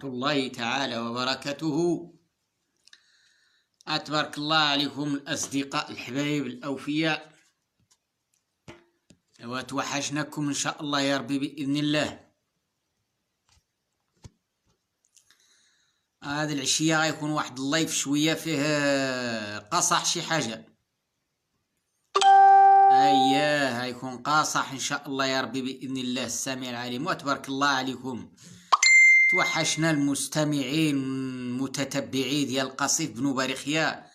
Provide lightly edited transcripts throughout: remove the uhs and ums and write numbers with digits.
الله تعالى وبركاته. تبارك الله عليكم الأصدقاء الحبايب الأوفياء، وتوحشناكم إن شاء الله يا ربي بإذن الله. هذه العشية غيكون واحد اللايف شوية فيه قصح شي حاجة، غيكون قاصح إن شاء الله يا ربي بإذن الله السميع العليم. وتبارك الله عليكم، توحشنا المستمعين متتبعي ديال القصيف بن بارخيا،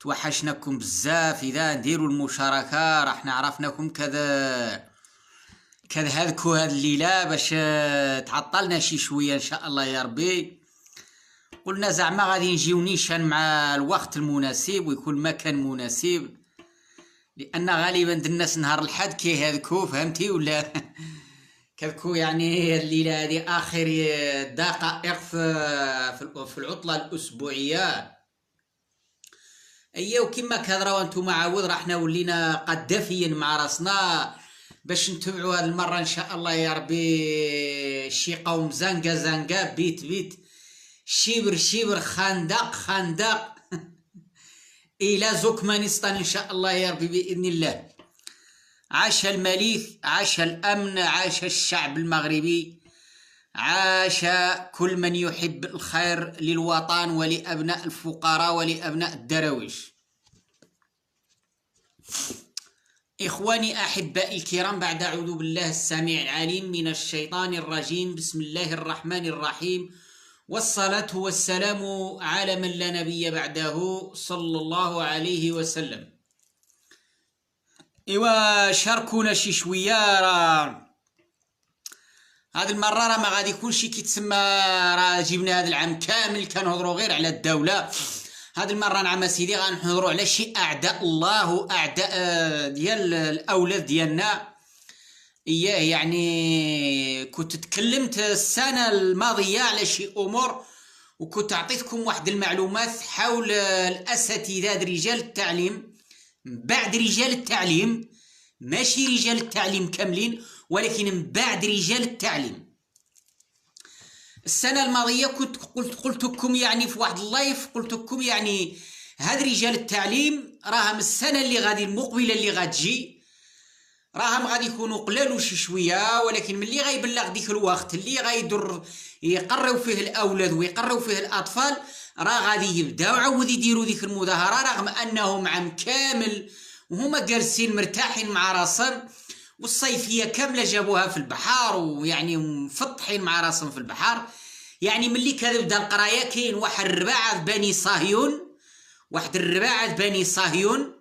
توحشناكم بزاف. إذا نديروا المشاركة راح نعرفناكم كذا هذكو هاد الليلة باش تعطلنا شي شوية إن شاء الله يا ربي. قلنا زعما غادي نجيو نيشان مع الوقت المناسب ويكون مكان مناسب، لأن غالبا الناس نهار الحد كي هذكو، فهمتي ولا كذكو يعني الليلة هذه آخر دقائق في العطلة الأسبوعية. وكما كهضرا وانتم عاود راح ولينا قد دافيا مع راسنا باش نتبعوا هذه المرة إن شاء الله يا ربي شي قوم زنقة بيت شبر خندق إلى زوكمانستان إن شاء الله يا ربي بإذن الله. عاش الملك، عاش الأمن، عاش الشعب المغربي، عاش كل من يحب الخير للوطن ولأبناء الفقراء ولأبناء الدراويش. إخواني أحبائي الكرام، بعد أعوذ بالله السميع العليم من الشيطان الرجيم، بسم الله الرحمن الرحيم، والصلاة والسلام على من لا نبي بعده صلى الله عليه وسلم. شاركونا شي شوية. هذه المرة ما غادي يكون شي كيتسمى جبنا هذا العام كامل كنهضروا غير على الدولة. هذه المرة نعم سيدي غنهضروا على شي أعداء الله وأعداء ديال الأولاد ديالنا. يعني كنت تكلمت السنة الماضية على شي أمور، وكنت أعطيتكم واحد المعلومات حول الأساتذة رجال التعليم، بعد رجال التعليم، ماشي رجال التعليم كاملين ولكن من بعد رجال التعليم. السنة الماضية كنت قلت لكم يعني في واحد اللايف، قلت لكم يعني هاد رجال التعليم راهم السنة اللي غادي المقبلة اللي غتجي راهم غادي يكونوا قلالوا شي شوية، ولكن ملي غيبلغ ديك الوقت اللي غيدر يقروا فيه الأولاد ويقروا فيه الأطفال، راه غادي يبداو عاود يديروا ديك المظاهرة، رغم أنهم عام كامل وهما جالسين مرتاحين مع راسهم، والصيفية كاملة جابوها في البحر ويعني مفطحين مع راسهم في البحر. يعني ملي كتبدا القراية كاين واحد الرباعة بني صهيون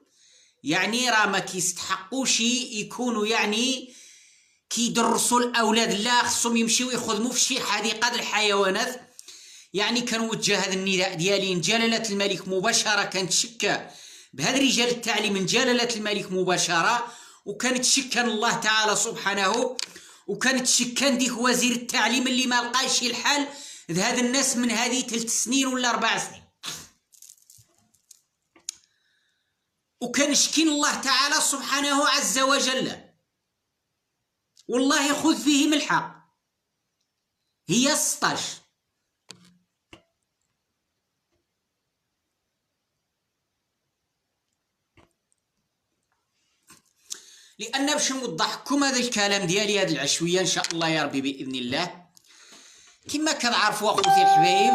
يعني راه ما كيستحقوش يكونوا يعني كيدرسوا الأولاد، لا خصهم يمشيو يخدموا في شي حديقة الحيوانات. يعني كنوجه هذا النداء ديالي من جلالة الملك مباشرة، كنتشكى بهذا رجال التعليم من جلالة الملك مباشرة، وكنتشكى الله تعالى سبحانه، وكنتشكى ديك وزير التعليم اللي ما لقاش الحال لهذا الناس من هذه 3 سنين ولا 4 سنين، وكنشكين الله تعالى سبحانه عز وجل. والله خذ فيهم الحق، هي 16 لأن باش نوضحكم هذا الكلام ديالي هذه العشوية إن شاء الله يا ربي بإذن الله. كما كنعرفوا أخوتي الحبايب،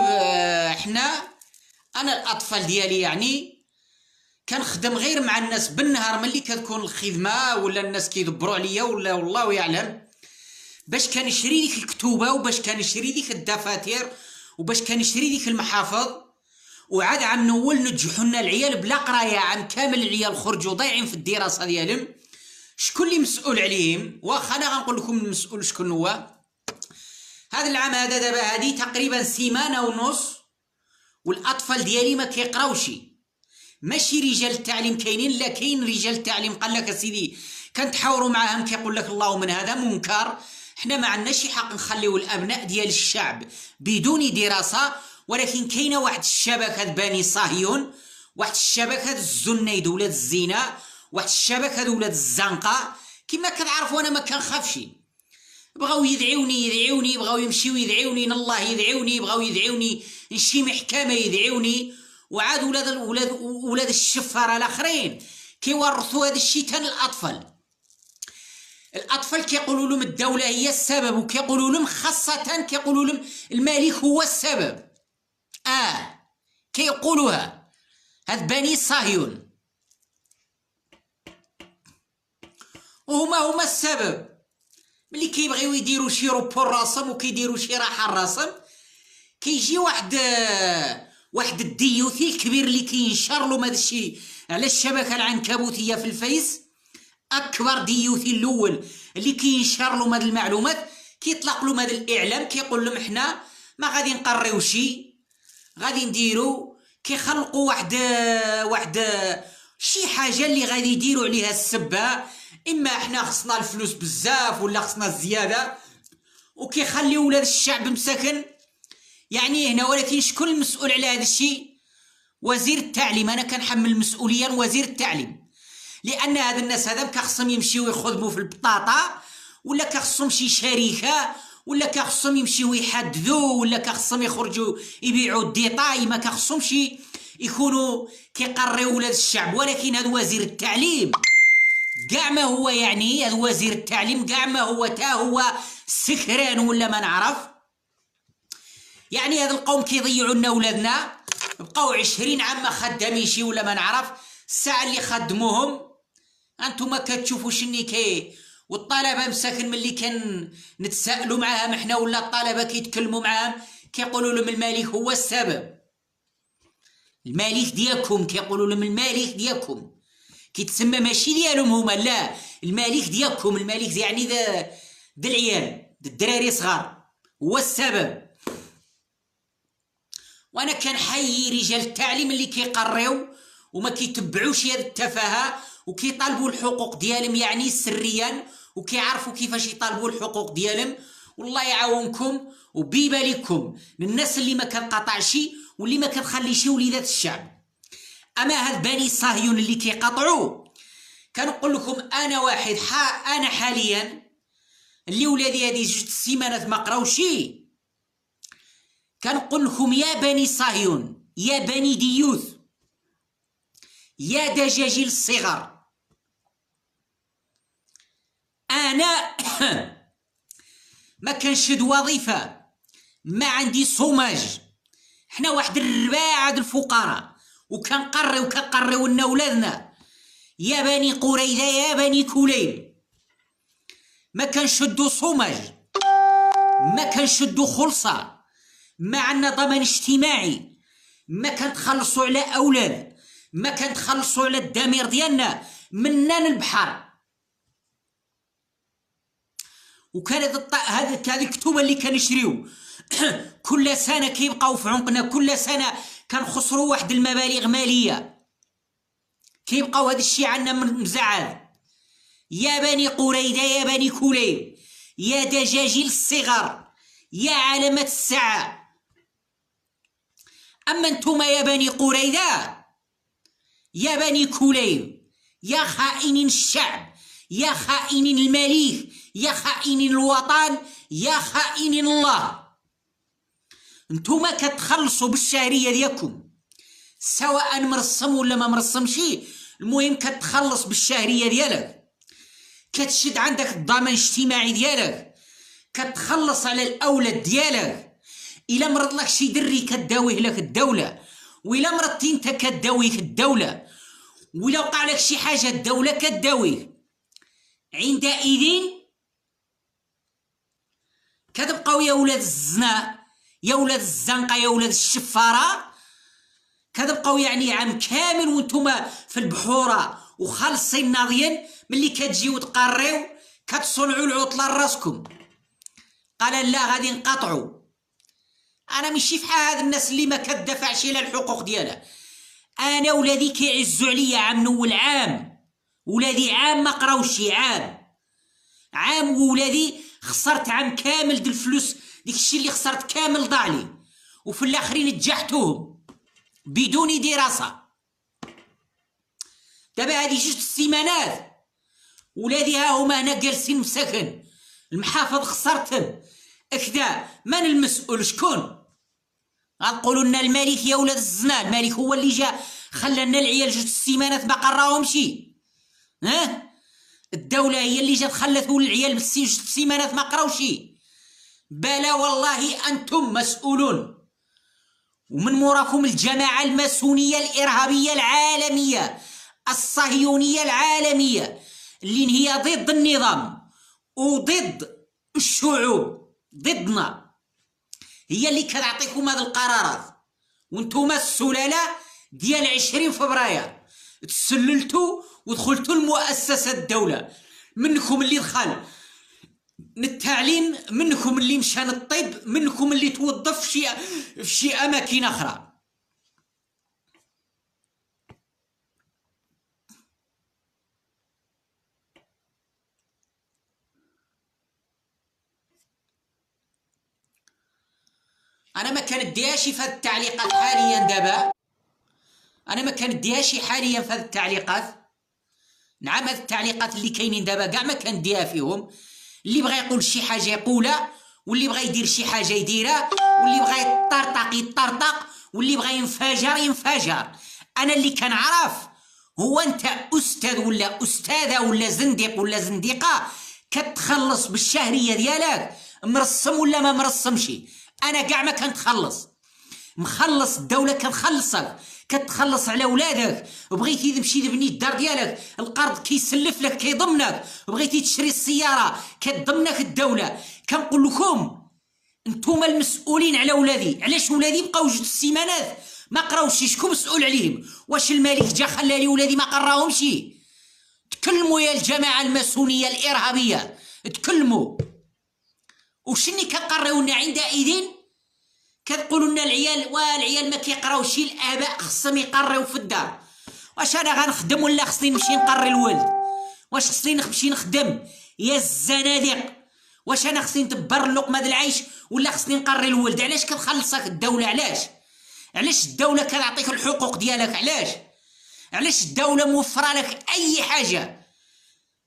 أنا الأطفال ديالي يعني كنخدم غير مع الناس بالنهار ملي كتكون الخدمة ولا الناس كيدبروا عليا ولا والله يعلم، باش كنشري ديك الكتوبة وباش كنشري ديك الدفاتر وباش كنشري ديك المحافظ. وعاد عام نول نجحوا لنا العيال بلا قرايه، عام كامل العيال خرجوا ضايعين في الدراسة ديالهم. شكون اللي مسؤول عليهم؟ واخا انا غنقول لكم المسؤول شكون هو. هذا العام هذا دابا هذه تقريبا سيمانه ونص والاطفال ديالي ما كيقراوش. ماشي رجال التعليم كاينين، لا كاين رجال التعليم قال لك اسيدي كنتحاوروا معاهم كيقول لك الله من هذا منكر، حنا ما عندناش حق نخليو الابناء ديال الشعب بدون دراسه. ولكن كاينه واحد الشبكه بني صهيون، واحد الشبكه الزنيد ولاد الزنا، واحد الشبكه ولاد الزنقه. كما كتعرفوا انا ما كنخافش، بغاو يدعيوني بغاو يمشيو يدعيوني الله يدعيوني، بغاو يدعيوني نشي محكمة يدعيوني. وعاد ولاد الشفارة الاخرين كيورثوا هذا الشيء تان الاطفال كيقولوا لهم الدولة هي السبب، وكيقولوا لهم خاصة كيقولوا لهم الملك هو السبب. كيقولوها هاد بني صهيون، وهما السبب. ملي كيبغيو يديروا شي روبور راسهم وكيديروا شي راحه راسهم، كيجي واحد الديوثي الكبير اللي كينشر لهم هذا الشيء على الشبكه العنكبوتيه في الفيس. اكبر ديوثي الاول اللي كينشر لهم هذه المعلومات، كيطلق لهم هذا الاعلام، كيقول لهم حنا ما غادي نقريو شي، غادي نديرو كيخلقوا واحد شي حاجه اللي غادي يديروا عليها السبه. اما احنا خصنا الفلوس بزاف ولا خصنا الزياده، وكيخليو ولاد الشعب مساكن يعني هنا. ولكن شكون المسؤول على هذا الشيء؟ وزير التعليم. انا كنحمل مسؤوليا وزير التعليم، لان هاد الناس هذا كخصهم يمشيو يخدموا في البطاطا، ولا كخصهم شي شركه، ولا كخصهم يمشيو يحددوا، ولا كخصهم يخرجوا يبيعوا الديطاي، ما كخصهمش يكونوا كيقريو ولاد الشعب. ولكن هذا وزير التعليم كاع ما هو، يعني هذا وزير التعليم كاع ما هو تا هو سكران ولا ما نعرف. يعني هذا القوم كيضيعوا لنا ولادنا، بقاو 20 عام ما خدامينشي ولا ما نعرف. الساعه اللي خدموهم انتم كتشوفوا شني والطلبه مساكن ملي كان نتسائلوا معاهم احنا ولا الطلبه كيتكلموا معاهم كيقولوا لهم الملك هو السبب. الملك ديالكم، كيقولوا لهم الملك ديالكم، كيتسمى ماشي ديالهم هما، لا الملك ديالكم. الملك يعني ذا العيال، الدراري صغار، هو السبب. وانا كنحيي رجال التعليم اللي كيقريو وما كيتبعوش هذه التفاهه، وكيطالبوا الحقوق ديالهم يعني سريا، وكيعرفوا كيفاش يطالبوا الحقوق ديالهم. والله يعاونكم وبيبالكم الناس اللي ما كنقاطعش واللي ما كتخليش وليدات الشعب. اما هاد بني صهيون اللي كيقاطعوا، كنقول لكم انا واحد انا حاليا اللي ولادي هذه 2 سيمانات ما قراوش، كنقول لكم يا بني صهيون، يا بني ديوث، يا دجاجيل الصغار، انا ما كنشد وظيفه، ما عندي صوماج، حنا واحد الرباعه الفقراء، وكنقريو لنا ولادنا. يا بني قريده، يا بني كليل، ما كنشدو صوماج، ما كنشدو خلصه، ما عندنا ضمان اجتماعي، ما كنتخلصوا على اولاد، ما كنتخلصوا على الضمير ديالنا منان البحر. وكان هذه الكتوبه اللي كنشريو كل سنه كيبقاو في عنقنا، كل سنه كنخسروا واحد المبالغ ماليه، كيبقاو هذا الشيء عندنا مزعل. يا بني قريده، يا بني كليل، يا دجاجيل الصغار، يا علامه الساعه. اما انتم يا بني قريده، يا بني كليل، يا خائنين الشعب، يا خائنين الملك، يا خائنين الوطن، يا خائنين الله، انتوما كتخلصوا بالشهريه ديالكم سواء مرسم ولا ما مرسمش. المهم كتخلص بالشهريه ديالك، كتشد عندك الضمان الاجتماعي ديالك، كتخلص على الاولاد ديالك. الا مرض لك شي دري كداويه لك الدوله، وإلا مرضتي انت كداويك الدوله، وإلا وقع لك شي حاجه الدوله كداويه. عندئذ كتبقاو يا ولاد الزنا، يا ولاد الزنقه، يا ولاد الشفاره، كتبقاو يعني عام كامل وانتوما في البحوره وخالصين ناضيين. ملي كتجيو تقريو كتصنعوا العطله لراسكم. قال لا غادي نقاطعوا. انا ماشي فحال هاد الناس اللي ما كتدافعش على الحقوق ديالها. انا ولادي كيعزوا عليا عام نول عام، ولادي عام ما قراوش، عام وولادي خسرت عام كامل د الفلوس، داكشي اللي خسرت كامل ضاع لي، وفي الاخرين تجحتوهم بدون دراسه. دابا هادي 2 سيمانات ولادي ها هما هنا جالسين مساكن المحافظ خسرتهم اكدا، من المسؤول؟ شكون؟ غنقولوا لنا الملك يا ولاد الزنا، الملك هو اللي جا خلى لنا العيال 2 السيمانات ما قراوهمش. الدولة هي اللي جات خلت العيال 2 السيمانات ما قراوش. بلا والله انتم مسؤولون، ومن موراكم الجماعة الماسونية الإرهابية العالمية الصهيونية العالمية اللي هي ضد النظام وضد الشعوب، ضدنا، هي اللي كتعطيكم هذه القرارات. وانتم السلالة ديال 20 فبراير تسللتوا ودخلتوا لمؤسسات الدولة، منكم اللي دخل التعليم، منكم اللي مشى للطب، منكم اللي توظف في شي اماكن اخرى. انا ما كنديهاش في هذه التعليقات حاليا دابا، انا ما كنديهاش حاليا في هذه التعليقات. نعم هذه التعليقات اللي كاينين دابا كاع ما كنديها فيهم. اللي بغى يقول شي حاجه يقولها، واللي بغى يدير شي حاجه يديرها، واللي بغى يطرطق يطرطق، واللي بغى ينفجر ينفجر. انا اللي كنعرف هو انت استاذ ولا استاذه ولا زنديق ولا زنديقه كتخلص بالشهريه ديالك مرسم ولا ما مرسمش. انا كاع ما كنتخلص، مخلص الدوله كتخلصك، كتخلص على ولادك. بغيتي تمشي تبني الدار ديالك القرض كيسلف لك كيضمنك، بغيتي تشري السياره كتضمنك الدوله. كنقول لكم انتوما المسؤولين على ولادي. علاش ولادي بقاو 2 السيمانات ما قراوش؟ شكون مسؤول عليهم؟ واش الملك جا خلى لي ولادي ما قراهمش؟ تكلموا يا الجماعه الماسونيه الارهابيه، تكلموا. وشني كنقريونا عندئذ كتقولوا لنا العيال ما كيقراوش، الاباء خصهم يقريو في الدار. واش انا غنخدم ولا خصني نمشي نقري الولد؟ واش خصني نمشي نخدم يا الزنادق؟ واش انا خصني ندبر اللقمه د العيش ولا خصني نقري الولد؟ علاش كتخلصك الدوله؟ علاش الدوله كتعطيك الحقوق ديالك؟ علاش الدوله موفره لك اي حاجه؟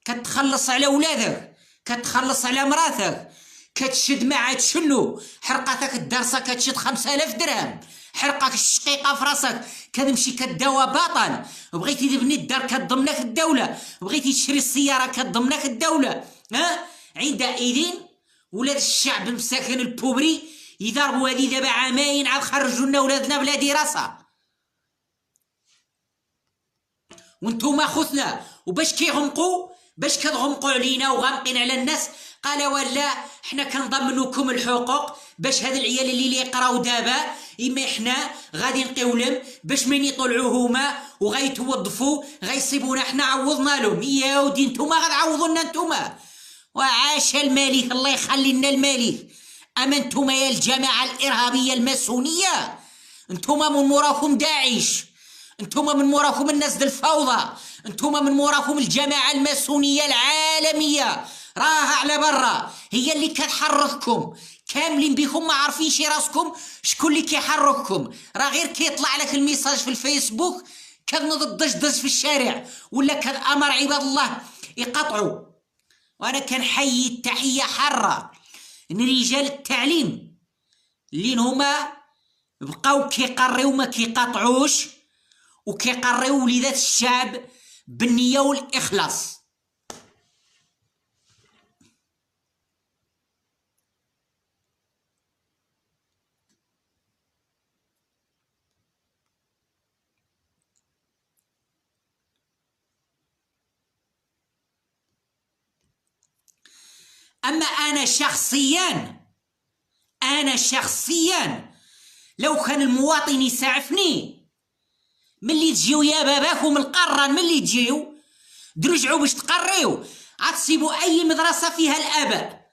كتخلص على ولادك، كتخلص على مراتك، كتشد ما عاد شنو؟ حرقتك الدرسه كتشد 5000 درهم، حرقك الشقيقه في راسك كتمشي كداوى باطل. بغيتي تبني الدار كتضمنك الدوله، بغيتي تشري السياره كتضمنك الدوله. عندئذ ولاد الشعب مساكن البوبري يضربوا هذه دابا عامين عاد خرجوا لنا ولادنا بلا دراسه. وانتوما خوتنا، وباش كيغمقوا، باش كتغمقوا علينا وغامقين على الناس، قال ولا حنا كنضمنوكم الحقوق باش هاد العيال اللي يقراو دابا اما حنا غادي نقيولهم باش من يطلعوا هما وغيتوظفوا غيصيبونا حنا عوضنا لهم. يا ودي نتوما غتعوضوا لنا نتوما. وعاش الملك، الله يخلي لنا الملك. اما نتوما يا الجماعه الارهابيه الماسونيه، نتوما من موراكم داعش، انتوما من موراكم الناس د الفوضى، انتوما من موراكم الجماعه الماسونيه العالميه راها على برا، هي اللي كتحرككم كاملين بكم ما عارفينش راسكم شكون اللي كيحرككم. راه غير كيطلع لك الميساج في الفيسبوك كتنوض دج في الشارع ولا كتامر عباد الله يقطعوا. وانا كنحيي التحيه حاره لرجال التعليم اللي هما بقاو كيقريو ما كيقاطعوش وكيقريو وليدات الشعب بالنيه والاخلاص. اما انا شخصيا لو كان المواطن يسعفني ملي تجيو يا باباكم القران، ملي تجيو ترجعوا باش تقريو عتصيبوا اي مدرسه فيها الاباء.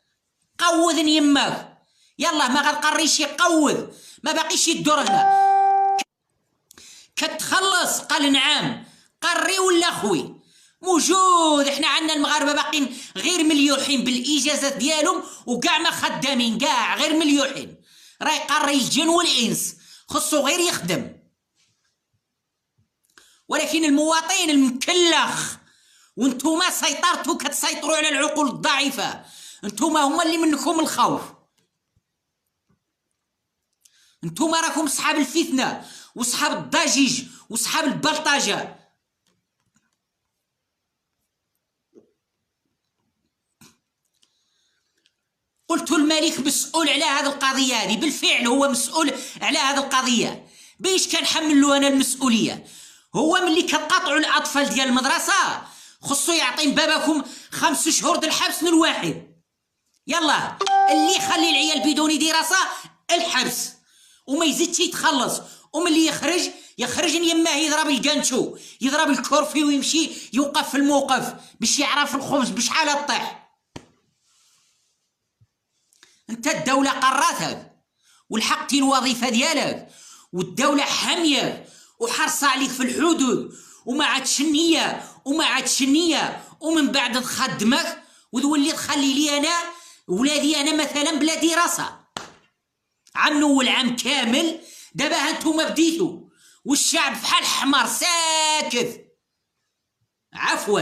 قوذن يماك، يلا ما غتقريش قوذ، ما باقيش يدور هنا. كتخلص قال نعم قري ولا خوي موجود. احنا عندنا المغاربه باقيين غير مليوحين بالاجازات ديالهم وكاع ما خدامين، كاع غير مليوحين. راه يقري الجن والانس، خصو غير يخدم. ولكن المواطن المكلخ وانتوما سيطرتوا كتسيطروا على العقول الضعيفه، انتوما هما اللي منكم الخوف، انتوما راكم صحاب الفتنه وصحاب الضجيج وصحاب البلطجه. قلت الملك مسؤول على هذه القضيه هذه، بالفعل هو مسؤول على هذه القضيه. باش كنحمل له انا المسؤوليه؟ هو ملي كتقاطعوا الاطفال ديال المدرسه خصو يعطي باباكم 5 شهور د الحبس للواحد. يلا اللي يخلي العيال بدون دراسه الحبس وما يزيدش يتخلص، وملي يخرج يماه يضرب الكانتشو يضرب الكورفي ويمشي يوقف في الموقف باش يعرف الخبز بشحال طيح. انت الدوله قراتك والحقتي الوظيفه ديالك والدوله حامياك وحرصه عليك في الحدود وما عادش النيه ومن بعد تخدمك وتولي تخلي لي انا ولادي انا مثلا بلا دراسه عام نول عام كامل. دابا هانتوما بديتو والشعب بحال حمار ساكت، عفوا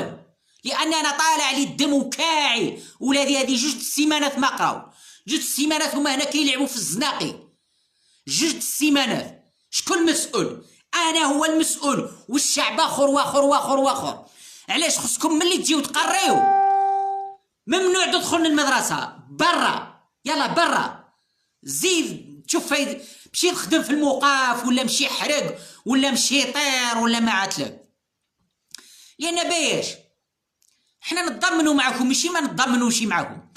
لان انا طالع لي الدم وكاعي. ولادي هادي 2 سيمانات ما قراو، 2 سيمانات هما هنا كيلعبوا في الزناقي، 2 سيمانات. شكون مسؤول؟ انا هو المسؤول والشعب اخر واخر واخر واخر. علاش خصكم ملي تجيو تقريو ممنوع تدخل المدرسه برا؟ يلا برا زيد شوف مشي تخدم في الموقف ولا مشي حرق ولا مشي طير ولا ما عاتلك. لان باش حنا نتضامنوا معكم، ماشي ما نتضامنوش معكم،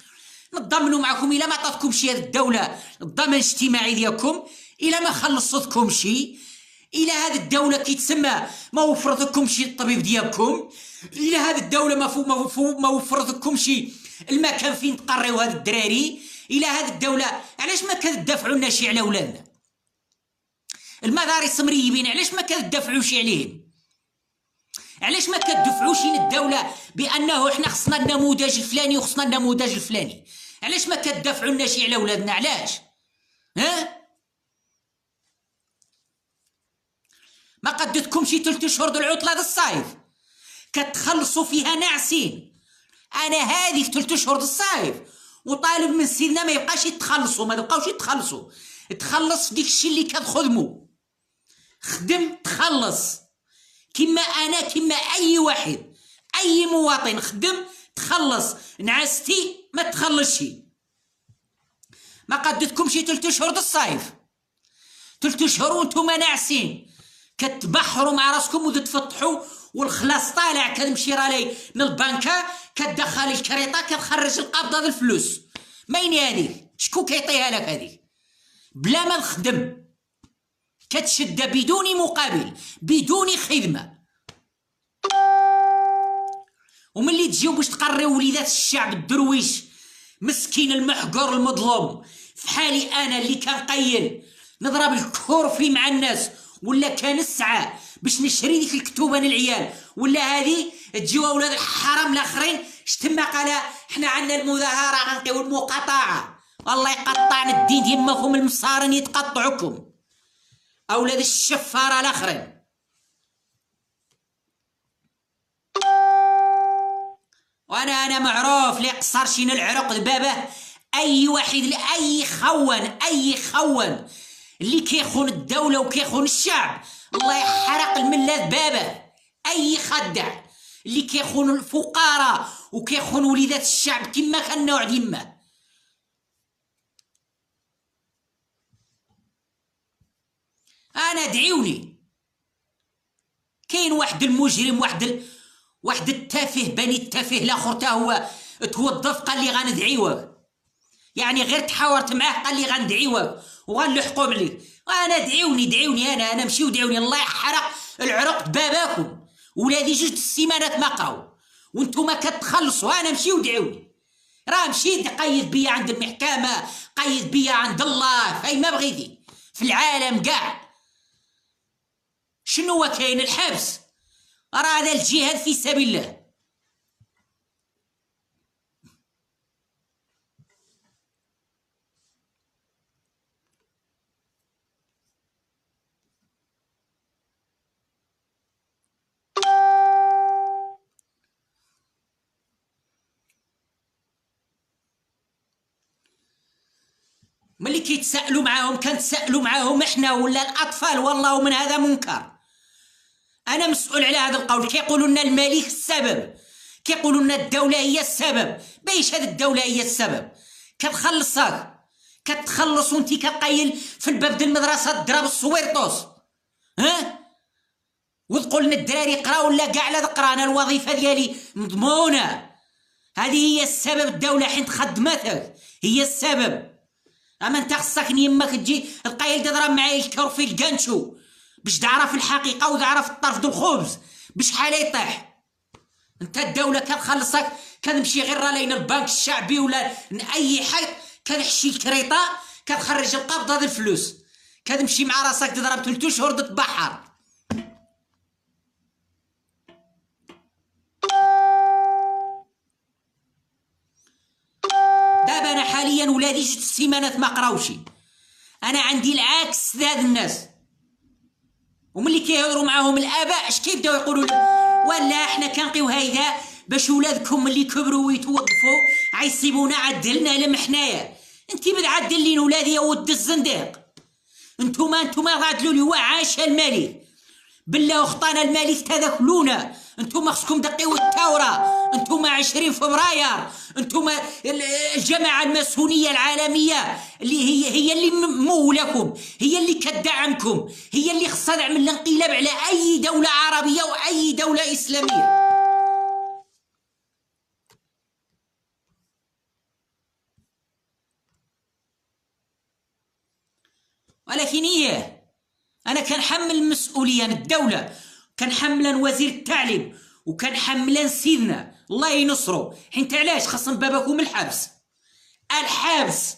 نتضامنوا معكم الا ما عطاتكمش هذه الدوله الضمان الاجتماعي ديالكم، الا ما خلصتكمش، الى هذه الدوله كيتسمى ما وفرتكمش الطبيب ديالكم، الى هذه الدوله ما وفرتكمش المكان فين تقريو هاد الدراري، الى هذه الدوله علاش ما كتدافعوا لنا شي على ولادنا؟ المدارس مريبين علاش ما كتدافعوش عليهم؟ علاش ما كتدفعوش الدوله بانه احنا خصنا النموذج الفلاني وخصنا النموذج الفلاني؟ علاش ما كتدافعوا لنا شي على ولادنا؟ علاش؟ ما قدتكمش 3 شهور د العطله د الصيف كتخلصوا فيها ناعسين. انا هذيك 3 شهور د الصيف وطالب من سيدنا ما يبقاش يتخلصوا، ما تبقاوش يتخلصوا، تخلص في ديك الشيء اللي كتخدموا، خدم تخلص كما انا كما اي واحد اي مواطن، خدم تخلص، نعستي ما تخلصش. ما قدتكمش 3 شهور د الصيف، 3 شهور وانتم ناعسين كتبحروا مع راسكم وتفتحوا والخلاص طالع كتمشي رالي من البنكه كتدخل الكريطه كتخرج القبضه ديال الفلوس. ماين هذيك؟ شكون كيعطيها لك هذيك؟ بلا ما تخدم كتشد بدون مقابل بدون خدمه. وملي تجيو باش تقريو وليدات الشعب الدرويش مسكين المحقور المظلوم في حالي انا اللي كنقيل نضرب الكورفي مع الناس ولا كنسعى باش نشري ديك الكتوبه للعيال، ولا هذه تجيو اولاد الحرام الاخرين شتما قال حنا عندنا المظاهره غنقيو المقاطعه. والله يقطعنا الدين ديالكم المصارين يتقطعوكم اولاد الشفاره الاخرين. وانا معروف لي قصر شي العرق دبابه اي واحد اي خون اللي كيخون الدوله وكيخون الشعب الله يحرق المله بابه. اي خدع اللي كيخون الفقراء وكيخون وليدات الشعب كما كان نوع ديما. انا دعيوني كاين واحد المجرم واحد التافه بني التافه الاخر تا هو توظف قال لي غندعيوك، يعني غير تحاورت معاه قال لي غندعيوك وغنلحقوا عليك. انا دعيوني انا نمشي ودعيوني الله يحرق العرق باباكم. ولادي 2 سيمانات ما قراو وانتم كتخلصوا، انا نمشي ودعيوني. راه مشيت قيد بيا عند المحكمه، قيد بيا عند الله، فاي ما بغيتي في العالم كاع. شنو هو كاين؟ الحبس. راه هذا الجهاد في سبيل الله. ملي كيتسائلوا معاهم كنتسائلوا معاهم احنا ولا الاطفال، والله من هذا منكر. انا مسؤول على هذا القول. كيقولوا لنا الملك السبب، كيقولوا لنا الدوله هي السبب. بايش هذه الدوله هي السبب؟ كتخلصك، كتخلص وانت كتقيل في الباب ديال المدرسه تضرب الصويرطوس، ها؟ وتقول لنا الدراري قراو ولا كاع لا تقرا، انا الوظيفه ديالي مضمونه. هذه هي السبب، الدوله حين خدمتك هي السبب. اما انت خصك يماك تجي القايل تضرب معايا الكر في الكانشو باش تعرف الحقيقه وتعرف الطرف ديال الخبز بشحال يطيح. انت الدوله كتخلصك، كتمشي غير لين البنك الشعبي ولا اي حي، كتحشي الكريطه كتخرج القبضه ديال الفلوس، كتمشي مع راسك تضرب 3 شهور تتبحر. دابا انا حاليا ولادي 6 سيمانات ما قراوشي. انا عندي العكس هاد الناس، وملي كيهضروا معاهم الاباء اش كيبداو يقولوا لهم؟ ولا احنا كنقيو هيدا باش ولادكم ملي كبروا ويتوظفوا عيسيبونا عدلنا لهم حنايا. انت بتعدل لين ولادي يا ود الزنديق؟ انتوما غادلوا لي وعاش الملك، بالله اخطانا الملك تذكلونا. انتوما خصكم دقيو الثوره، انتوما 20 فبراير، انتوما الجماعه الماسونيه العالميه اللي هي اللي مولاكم، هي اللي كتدعمكم، هي اللي خصها تعمل الانقلاب على اي دوله عربيه واي دوله اسلاميه. ولكن انا كنحمل المسؤوليه الدوله، كنحمل وزير التعليم، وكنحمل سيدنا الله ينصرو. حيت علاش خاصن باباكم الحبس؟ الحبس.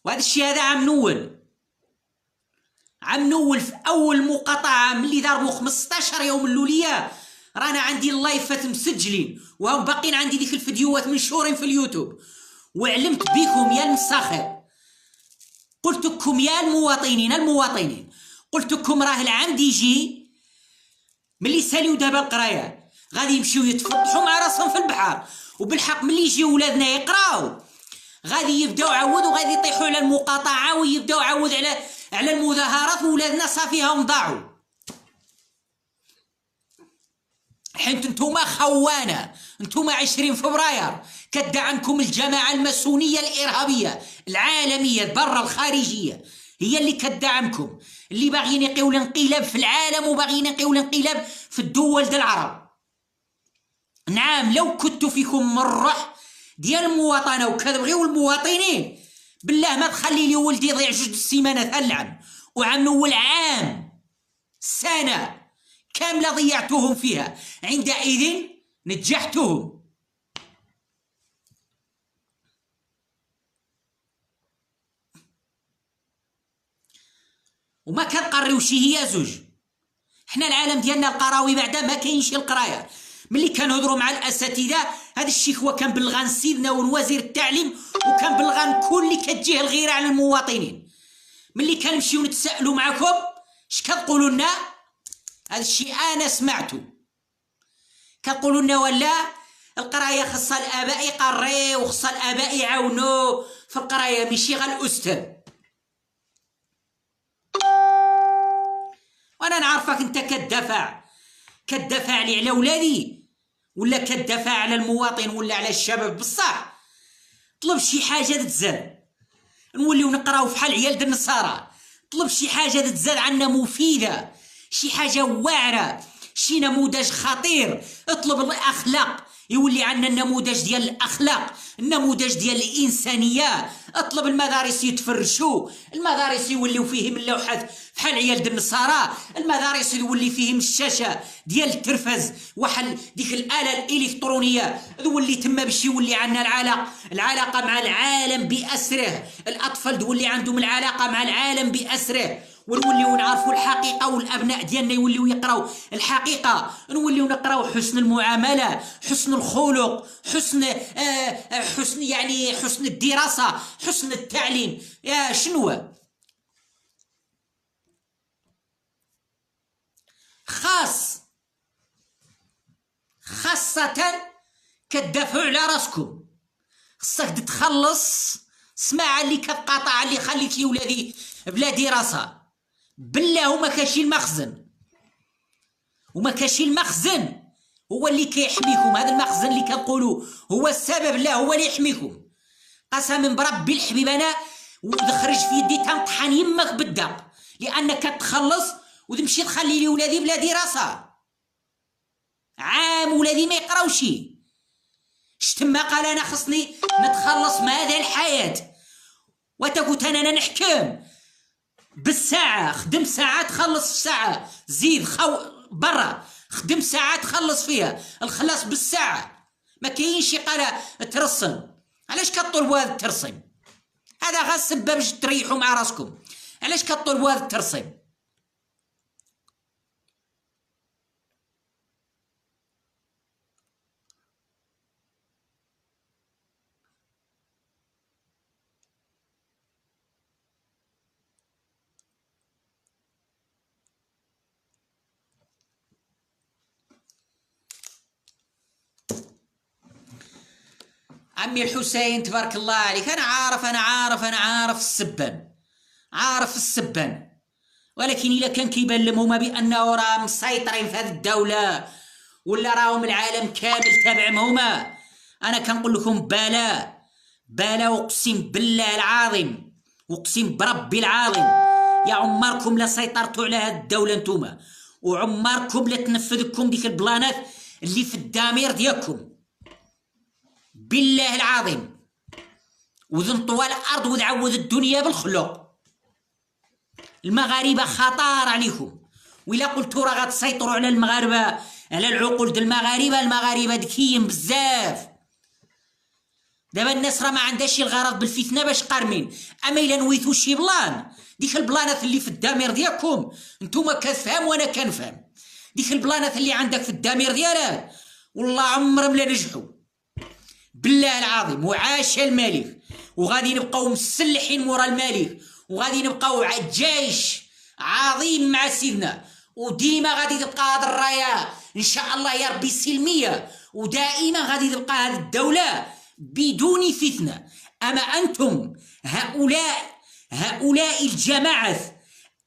وهذا الشيء هذا عام نول في اول مقاطعه ملي ضربوا 15 يوم الاوليه، رانا عندي اللايفات مسجلين وهم باقيين عندي ديك الفيديوهات منشورين في اليوتيوب. وعلمت بكم يا المساخر، قلت لكم يا المواطنين قلت لكم راه العام يجي ملي ساليو دابا القرايه غادي يمشيو يتفضحوا مع راسهم في البحر. وبالحق ملي يجيو ولادنا يقراو غادي يبداو عاود وغادي يطيحوا على المقاطعه ويبداو عاود على المظاهرات، وولادنا صافيهم ضاعوا. حيت نتوما خوانه، نتوما 20 فبراير كتدعمكم الجماعه الماسونيه الارهابيه العالميه برا الخارجيه، هي اللي كتدعمكم، اللي باغيين يقيو الانقلاب في العالم وباغيين يقيو الانقلاب في الدول ديال العرب. نعم لو كنت فيكم من الروح ديال المواطنه وكتبغيو المواطنين، بالله ما تخلي لي ولدي يضيع 2 سيمانات اللعب، وعام نول عام سنه كامله ضيعتوهم فيها، عندئذ نجحتهم. وما كنقريوش هي زوج. حنا العالم ديالنا القراوي بعدا ما كاينش القرايه. ملي كنهضروا مع الاساتذه هذا الشيء هو كنبلغان سيدنا وزير التعليم، وكنبلغان كل اللي كتجيه الغيره على المواطنين. ملي كنمشيو نتسائلوا معكم اش كتقولوا لنا؟ هذا الشيء انا سمعته، كتقولوا لنا ولا القرايه خصها الاباء يقريو وخصها الاباء يعاونوا في القرايه ماشي غير الاستاذ. وانا نعرفك انت كتدافع لي على ولادي ولا كتدافع على المواطن ولا على الشباب؟ بصح طلب شي حاجه تتزاد، نوليو نقراو فحال عيال د النصارى. طلب شي حاجه تتزاد عنا مفيده، شي حاجه واعره، شي نموذج خطير. اطلب الاخلاق، يولي عندنا النموذج ديال الاخلاق، النموذج ديال الانسانيه. اطلب المدارس يتفرشوا، المدارس يوليو فيهم اللوحات بحال عيال د النصارى، المدارس يولي فيهم الشاشه ديال الترفز وحل ديك الاله الالكترونيه تولي تما باش يولي عندنا العلاقه مع العالم باسره. الاطفال تولي عندهم العلاقه مع العالم باسره، ونوليو نعرفوا الحقيقه، والابناء ديالنا يوليو يقراو الحقيقه. نوليو نقراو حسن المعامله، حسن الخلق، حسن يعني حسن الدراسه، حسن التعليم. يا شنو خاصة كتدافعوا على راسكم. خصك تتخلص. اسمع اللي كتقاطع اللي خليت لي ولادي بلا دراسة بالله، وما كاين المخزن هو اللي كيحميكم. هذا المخزن اللي كنقولوا هو السبب، لا هو اللي يحميكم. قسما بربي الحبيب انا ودخرج في يدي تنطحن يمك بالدق، لانك كتخلص وتمشي تخلي لي ولادي بلا دراسة. عام ولادي ما يقراوش. شتما قال انا خصني نتخلص من هذه الحياة، وتكوت انا نحكم بالساعة. خدم ساعة تخلص في ساعة، زيد برا خدم ساعة تخلص فيها. الخلاص بالساعة، ما كاينش قال ترسم. علاش كطلبوا هذا الترسيم؟ هذا غير سبب باش تريحوا مع راسكم. علاش كطلبوا هذا الترسيم؟ عمي الحسين تبارك الله عليك، أنا عارف السبان، ولكن إلا كان كيبان لهم هما بأنه راهم مسيطرين في هذه الدولة ولا راهم العالم كامل تابعهم هما، أنا كنقول لكم بلا أقسم بالله العظيم، أقسم بربي العظيم، يا عمركم لا سيطرتوا على هذه الدولة نتوما، وعمركم لا تنفذكم ديك البلانات اللي في الدمير ديالكم بالله العظيم، وذنطوا الارض وتعوض الدنيا بالخلق. المغاربه خطار عليكم، وإلا قلتوا راه غتسيطروا على المغاربه، على العقول ديال المغاربه ذكيين بزاف. دابا الناس راه ما عندهاش الغرض بالفتنه باش قارمين، اما الا نويتوا شي بلان، ديك البلانات اللي في الدمير ديالكم نتوما كتفهم وانا كنفهم، ديك البلانات اللي عندك في الدمير ديالك والله عمرهم لا نجحوا بالله العظيم. وعاش الملك، وغادي نبقاو مسلحين مورا الملك، وغادي نبقاو جيش عظيم مع سيدنا، وديما غادي تبقى هذه الرايه ان شاء الله يا ربي سلميه، ودائما غادي تبقى هذه الدوله بدون فتنه. اما انتم هؤلاء الجماعه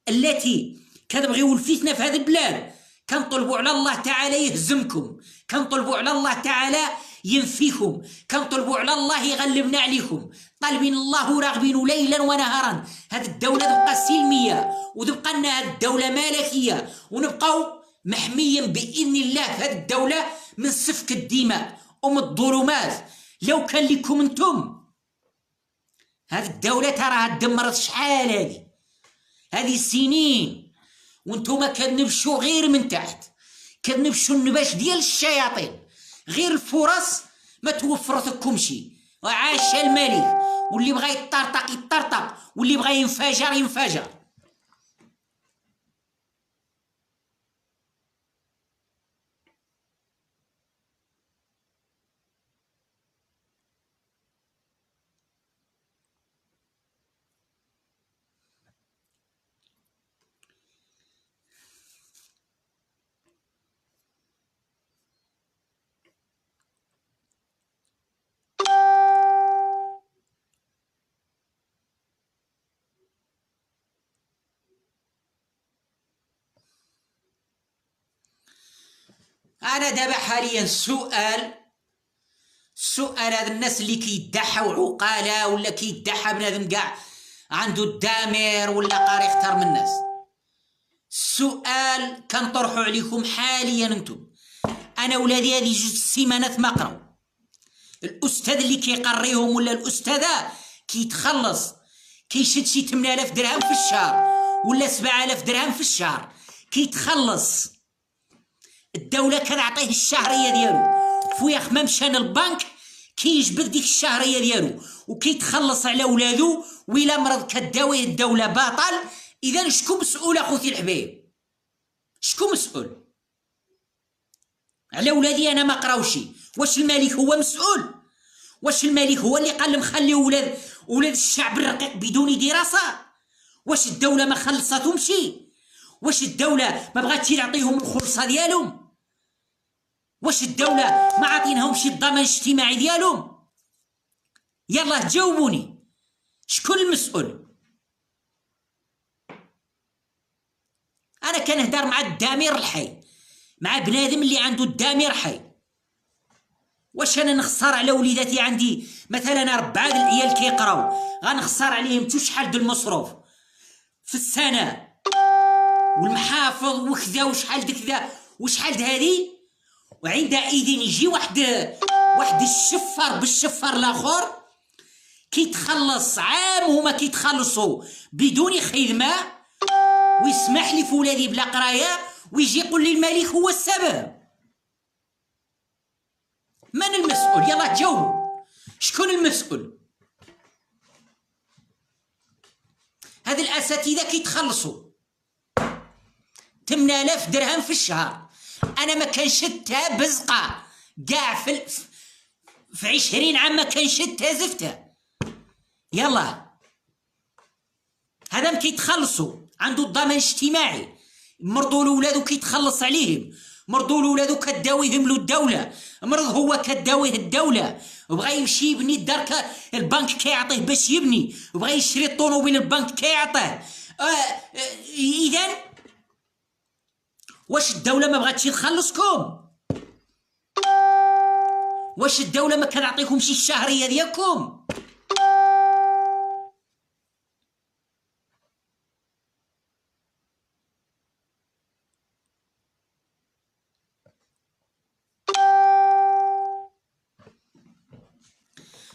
التي كتبغيو الفتنه في هذه البلاد، كنطلبوا على الله تعالى يهزمكم، كنطلبوا على الله تعالى ينفيكم، كنطلبوا على الله يغلبنا عليكم، طالبين الله راغبين ليلا ونهارا هذه الدولة تبقى سلمية، وتبقى لنا هذه الدولة ملكية، ونبقاو محميين بإذن الله في هذه الدولة من سفك الدماء ومن الظلمات. لو كان لكم انتم هذه الدولة تراها دمرت شحال هذه سنين، وانتم كنبشوا غير من تحت، كنبشوا النباش ديال الشياطين، غير الفرص ما توفرتكمش. وعاش الملك، واللي بغى يطرطق يطرطق، واللي بغى ينفجر ينفجر. أنا دابا حاليا السؤال هذا الناس اللي كيدحوا عقالة ولا كيدحى بنادم كاع عنده الدمير ولا قاري اختار من الناس، السؤال كنطرحو عليكم حاليا انتم. أنا ولادي هذه 2 سيمانات ما قراو، الأستاذ اللي كيقريهم ولا الأستاذة كيتخلص كيشد شي 8000 درهم في الشهر ولا 7000 درهم في الشهر، كيتخلص الدولة كتعطيه الشهرية ديالو، فوياخ ما مشى للبنك كيجبد ديك الشهرية ديالو وكيتخلص على ولادو، وإلا مرض كداويه الدولة باطل. إذا شكون مسؤول أخوتي الحبايب؟ شكون مسؤول على ولادي أنا ما قراوش؟ واش الملك هو مسؤول؟ واش الملك هو اللي قال مخليو ولاد الشعب الرقيق بدون دراسة؟ واش الدولة ما خلصتهمش؟ واش الدولة ما بغاتش تعطيهم الخلصة ديالهم؟ واش الدولة ما عاطينهمش الضمان الاجتماعي ديالهم؟ يلا جاوبوني، شكون المسؤول؟ انا كنهدر مع الدامير الحي، مع بنادم اللي عنده الدامير حي. واش انا نخسر على وليداتي؟ عندي مثلا 4 العيال كيقراو، غنخسر عليهم شحال د المصروف في السنه، والمحافظ وكذا وشحال كذا وشحال هذه، وعندئذ يجي واحد الشفر بالشفر الاخر كيتخلص عام هما كيتخلصوا بدون خدمه، ويسمح لي في ولادي بلا قرايه، ويجي يقول لي الملك هو السبب. من المسؤول؟ يلا جاوبوا، شكون المسؤول؟ هاد الاساتذه كيتخلصوا 8000 درهم في الشهر، انا ما كنشدها بزقه كاع في 20 عام ما كنشدها زفته. يلا هذا كيتخلصوا، عنده الضمان الاجتماعي، مرضو لولادو كيتخلص عليهم، مرضو لولادو كداويهم له الدوله، مرض هو كداويه الدوله، وبغى يمشي يبني الدار البنك كيعطيه باش يبني، وبغى يشري الطوموبيل البنك كيعطيه. اذا واش الدوله ما بغاتش تخلصكم؟ واش الدوله ما كنعطيكمش الشهريه ديالكم؟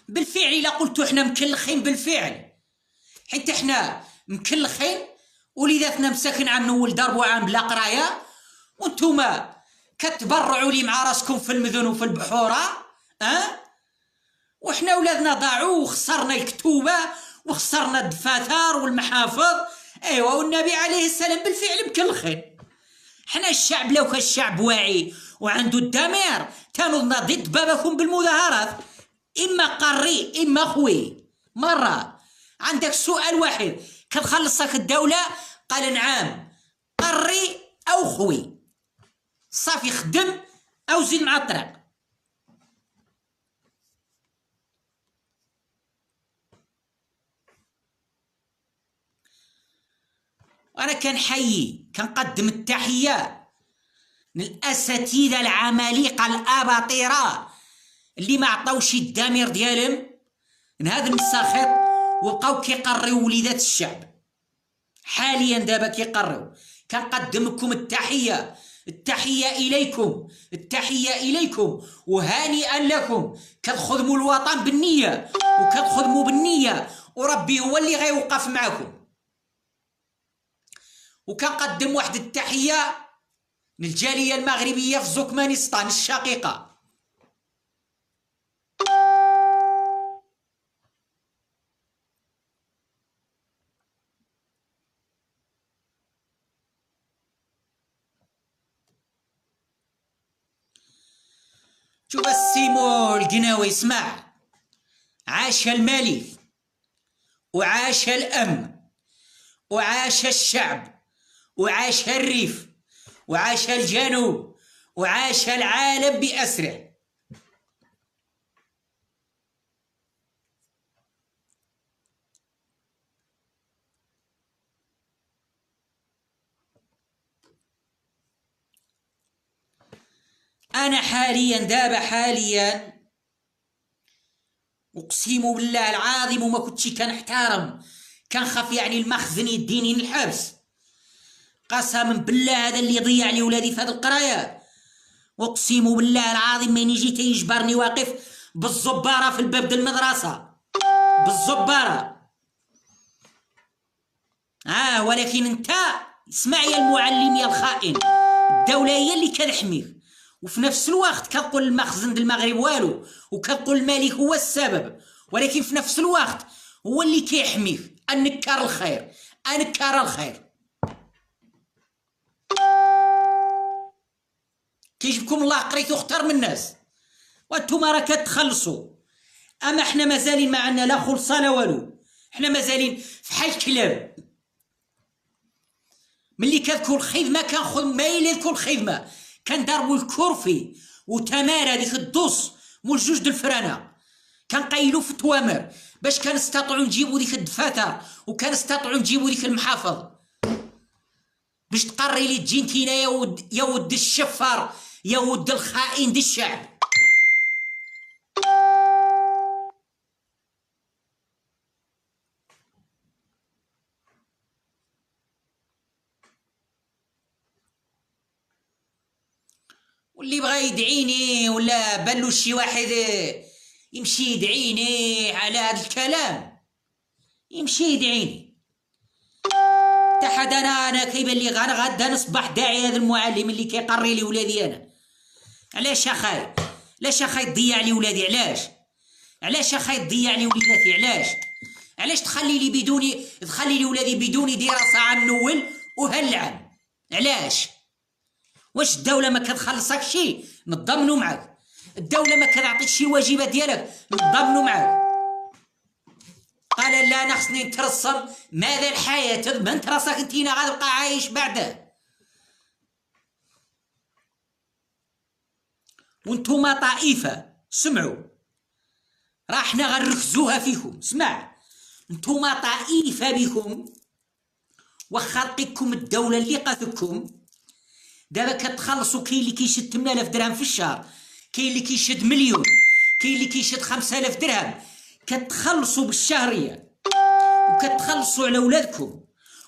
بالفعل الا قلتو حنا مكلخين بالفعل، حيت حنا مكلخين وليداتنا مساكن عام نول ضربوا عام بلا قرايه، وانتوما كتبرعوا لي مع راسكم في المدن وفي البحوره، وحنا ولادنا ضاعوا وخسرنا الكتوبه وخسرنا الدفاتر والمحافظ. ايوا والنبي عليه السلام بالفعل مكلخين. حنا الشعب لو كان الشعب واعي وعنده الضمير كانوا ضد بابكم بالمظاهرات، اما قري اما خوي. مره عندك سؤال واحد كتخلصك الدوله، قال نعم، قري او خوي، صافي خدم او زيد مع الطريق. انا كنحيي كنقدم التحيه للاساتذه العمالقه الاباطره اللي ما عطاوش الضمير ديالهم لهذا المساخط وبقاو كيقريو وليدات الشعب. حاليا دابا كيقريو. كنقدم لكم التحيه، التحيه اليكم، التحيه اليكم، وهانئا لكم. كتخدموا الوطن بالنيه وكتخدموا بالنيه، وربي هو اللي غيوقف معكم. وكنقدم واحد التحيه للجاليه المغربيه في زوكمانستان الشقيقه. شوف السيمو القناوي، اسمع، عاش الملك وعاش الأمن وعاش الشعب وعاش الريف وعاش الجنوب وعاش العالم بأسره. أنا حاليا دابا حاليا أقسم بالله العظيم وما كنتش كنحترم، كنخاف يعني المخزن يديني الحبس. قسما بالله هذا اللي ضيع لي ولادي في هذه القرايه، أقسم بالله العظيم من يجي تيجبرني واقف بالزباره في الباب ديال المدرسه، بالزباره. ولكن انت اسمع يا المعلم يا الخائن، الدوله هي اللي كتحميك، وفي نفس الوقت كتقول المخزن ديال المغرب والو، وكتقول الملك هو السبب، ولكن في نفس الوقت هو اللي كيحميك. انكر الخير، انكر الخير. كيجيبكم الله قريتو اختار من الناس، وانتم راه كتخلصوا. اما حنا مازالين ما عندنا لا خلصه لا والو، حنا مازالين في حال الكلاب. ملي كتكون الخدمه كنخذ مايله تكون الخدمه كنضربوا الكرفي وتماره ديك الدوس مول جوج د الفرانه كنقيلوا في التوامر باش كنستطيعوا نجيبوا ديك الدفاتر وكنستطيعوا نجيبوا ديك المحافظ باش تقري لي تجي نتينا يا ود الشفار يا ود الخائن ديال الشعب. واللي بغى يدعيني ولا بلو شي واحد يمشي يدعيني على هذا الكلام يمشي يدعيني حتى حد انا كيبان لي غدا نصبح داعي هذا المعلم اللي كيقري لي ولادي انا. علاش اخاي؟ علاش اخاي تضيع لي ولادي؟ علاش اخاي تضيع لي وليداتي؟ علاش تخلي لي ولادي بدون دراسه عام الاول وهالعام؟ علاش؟ واش الدولة ما كتخلصك شي نضمنوا معاك؟ الدولة ما كتعطيك شي واجبات ديالك نضمنوا معاك؟ قال لا انا خصني نترسم ماذا الحياة ما انت راسك انتينا غتبقى عايش بعده. وانتوما طائفة سمعوا راه حنا غنركزوها فيكم. اسمع انتوما طائفة بكم واخا لقيتكم الدولة اللي قاتلكم دابا كتخلصوا. كاين اللي كيشد 8000 درهم في الشهر، كاين اللي كيشد مليون، كاين اللي كيشد 5000 درهم. كتخلصوا بالشهريه وكتخلصوا على ولادكم،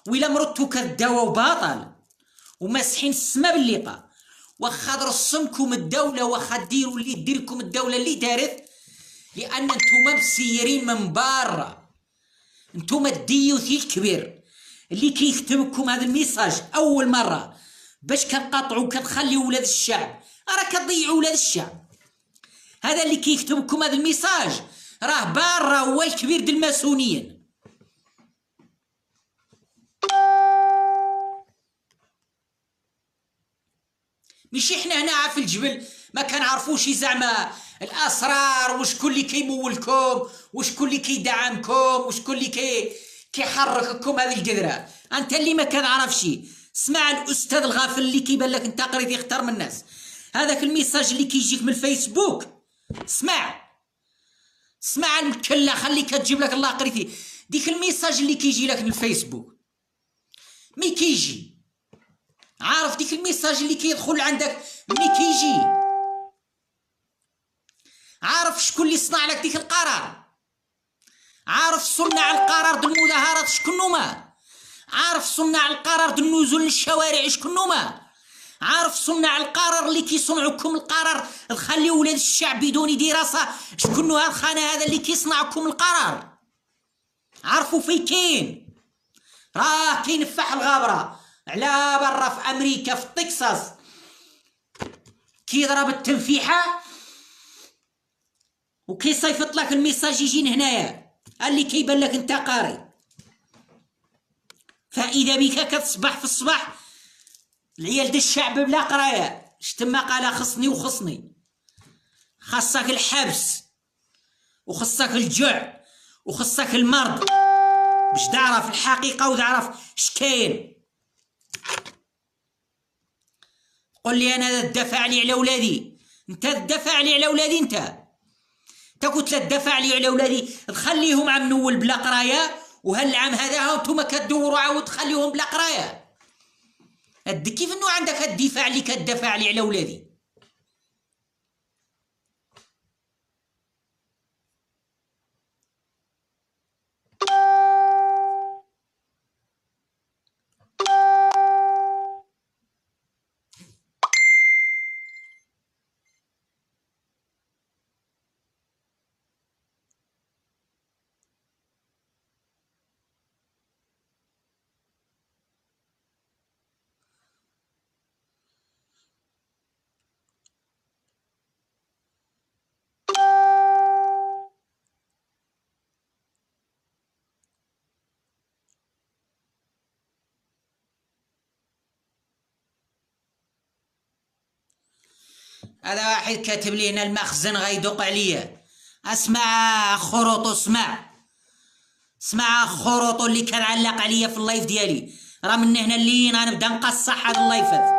وإلا مرضتوا كداواو باطل وماسحين السما باللقاء. واخا ترسمكم الدوله واخا ديروا اللي دير لكم الدوله اللي دارت، لان نتوما مسيرين من برا. نتوما الديوثي الكبير اللي كيكتب لكم هذا الميساج اول مره باش كنقاطعوا كتخليوا ولاد الشعب، راه كتضيعوا ولاد الشعب. هذا اللي كيكتب لكم هذا الميساج راه برا هو الكبير ديال الماسونيين. ماشي حنا هنا في الجبل ما كنعرفوش زعما الاسرار وشكون اللي كيمولكم وشكون اللي كيدعمكم وشكون اللي كيحرككم هذه القدره. انت اللي ما كنعرفش اسمع الاستاذ الغافل اللي كيبان لك انت قريتي اختار من الناس. هذاك الميساج اللي كيجيك من الفيسبوك اسمع المكله خليك تجيب لك الله قريتي. ديك الميساج اللي كيجي لك من الفيسبوك مي كيجي عارف ديك الميساج اللي كيدخل عندك مي كيجي عارف شكون اللي صنع لك ديك القرار؟ عارف صنع القرار ديال المظاهرات شكون هما؟ عارف صنع القرار ديال النزول للشوارع شكون هما؟ عارف صنع القرار اللي كيصنعوكم القرار تخليو ولاد الشعب بدون دراسه شكون هذا الخانه هذا اللي كيصنعكم القرار؟ عارفوا فين كاين؟ راه كاين فح الغابره على برا في امريكا في تكساس كيضرب التنفيحه وكيصيفط لك الميساج يجي هنايا اللي كيبان لك انت قاري. فاذا بك كتصبح في الصباح العيال ديال الشعب بلا قرايه شتما قال خصني وخصني، خاصك الحبس وخصك الجوع وخصك المرض باش تعرف الحقيقه وتعرف شكاين. قول لي انا تدافع لي على ولادي، انت تدافع لي على ولادي، انت قلت لا تدافع لي على ولادي تخليهم عام نول بلا قرايه وهالعام هذا هانتوما كدوروا عاود تخليهم بلا قرايه. كيف انه عندك الدفاع اللي كتدافع لي على ولادي؟ هذا واحد كاتب لي هنا المخزن غيدق عليا. اسمع خروطو، اسمع خروطو اللي كان علق عليا في اللايف ديالي راه من هنا اللين غنبدا نقصح هذا الله يفز.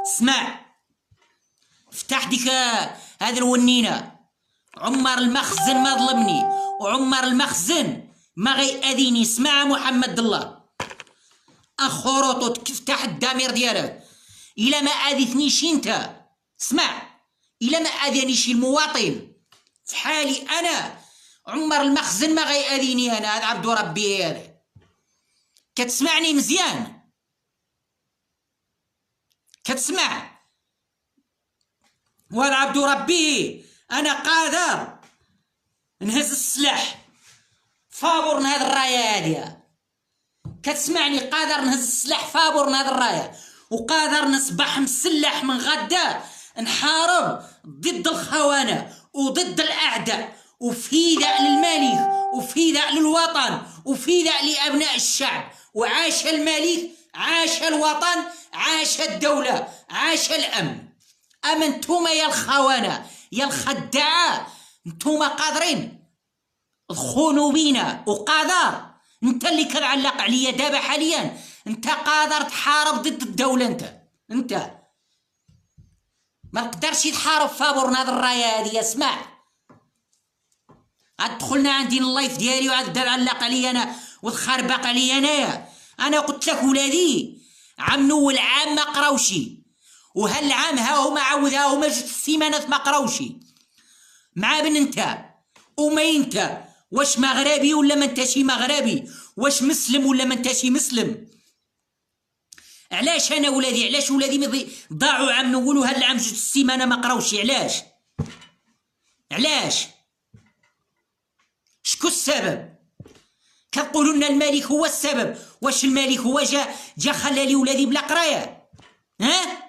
اسمع، فتح ديك هذه الونينه. عمر المخزن ما ظلمني، وعمر المخزن ما غيأذيني. اسمع محمد الله، اخرطو تفتح الدمير ديالك. الا ما اذيتنيش انت، اسمع، الا ما اذانيش المواطن في حالي انا، عمر المخزن ما غيأذيني انا. هذا عبد ربي هذا، كتسمعني مزيان؟ كتسمع؟ وانا عبد ربي انا قادر نهز السلاح فابور هذه الرايه هذه. كتسمعني؟ قادر نهز السلاح فابور هذه الرايه، وقادر نصبح مسلح من غدا نحارب ضد الخونه وضد الاعداء، وفداء للملك وفداء للوطن وفداء لابناء الشعب. وعاش الملك، عاش الوطن، عاش الدوله، عاش الامن. اما نتوما يا الخونه يا الخداعه، نتوما قادرين تخونوا بينا، وقادر انت اللي كتعلق عليا دابا حاليا، انت قادر تحارب ضد الدوله. انت ما تقدرش تحارب فابور هذه الرايه هذه. اسمع، عاد دخلنا عندي اللايف ديالي وعاد تعلق عليا انا وتخربق عليا انايا. انا قلت لك ولادي عام نول عام ما قراوشي، وهالعام ها هما عاود ها هما 6 سيمانات ما قراوشي. مع بن انت وما انت، واش مغربي ولا ما انتش مغربي؟ واش مسلم ولا ما انتش مسلم؟ علاش انا ولادي، علاش ولادي ضاعوا عام نقولوا هالعام 6 سيمانه ما قراوشي؟ علاش؟ علاش؟ شكون السبب؟ كتقولوا لنا الملك هو السبب. واش الملك هو جا خلى لي ولادي بلا قرايه؟ ها؟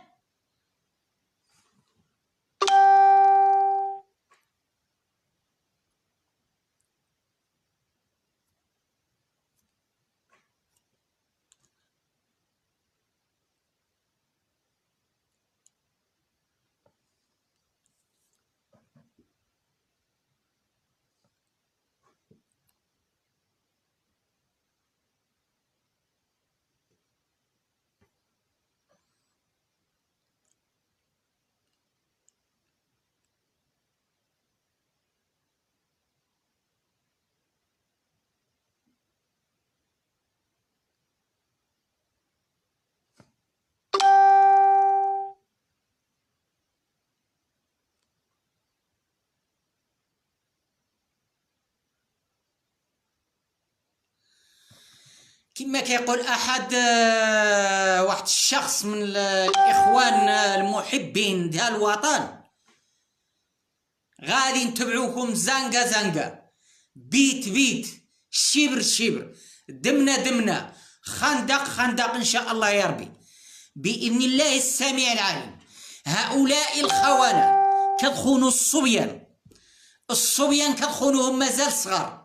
كما كيقول احد واحد الشخص من الاخوان المحبين ديال الوطن، غادي نتبعوكم زنقه زنقه، بيت بيت، شبر شبر، دمنا دمنا، خندق خندق ان شاء الله يا ربي باذن الله السميع العليم. هؤلاء الخونه كتخونوا الصبيان، الصبيان كتخونوهم مازال صغار.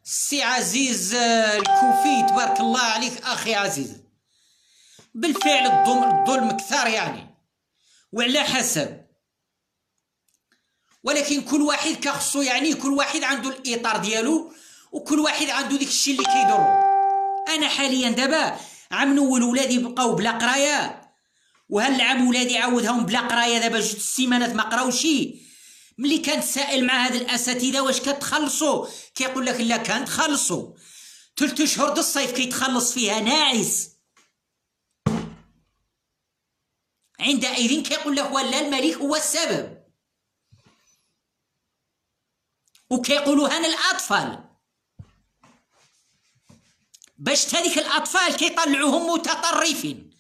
سي عزيز الكوفي تبارك الله عليك اخي عزيز، بالفعل الظلم كثر يعني، وعلى حسب، ولكن كل واحد كخصو يعني، كل واحد عنده الاطار ديالو، وكل واحد عنده ديك الشيء اللي كيضرو. انا حاليا دابا عام نول ولادي بقاو بلا قرايه، وهالعام ولادي عاودهم بلا قرايه دابا 2 سيمانات ما قراوشي. ملي كانت سائل مع هاد الاساتذه واش كتخلصوا، كيقول لك لا كنتخلصوا 3 اشهر د الصيف كيتخلص فيها ناعس. عندئذ كيقول لك ولا الملك هو السبب، وكيقولوا هنا الاطفال باش هذيك الاطفال كيطلعوهم متطرفين.